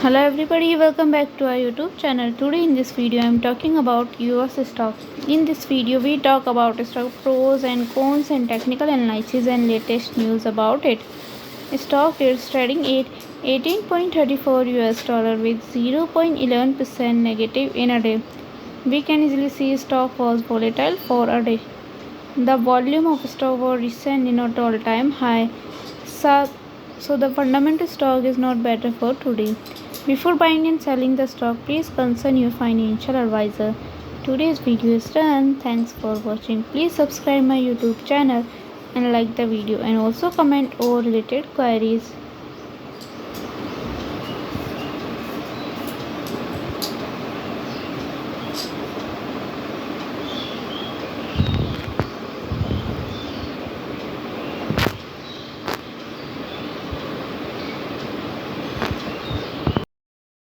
Hello everybody, welcome back to our YouTube channel. Today in this video I am talking about Eose stock. In this video we talk about stock pros and cons and technical analysis and latest news about it. Stock is trading at 18.34 US dollar with 0.11% negative in a day. We can easily see stock was volatile for a day. The volume of stock was recent in an all-time high. So the fundamental stock is not better for today. Before buying and selling the stock, please consult your financial advisor. Today's video is done. Thanks for watching. Please subscribe my YouTube channel and like the video and also comment or related queries.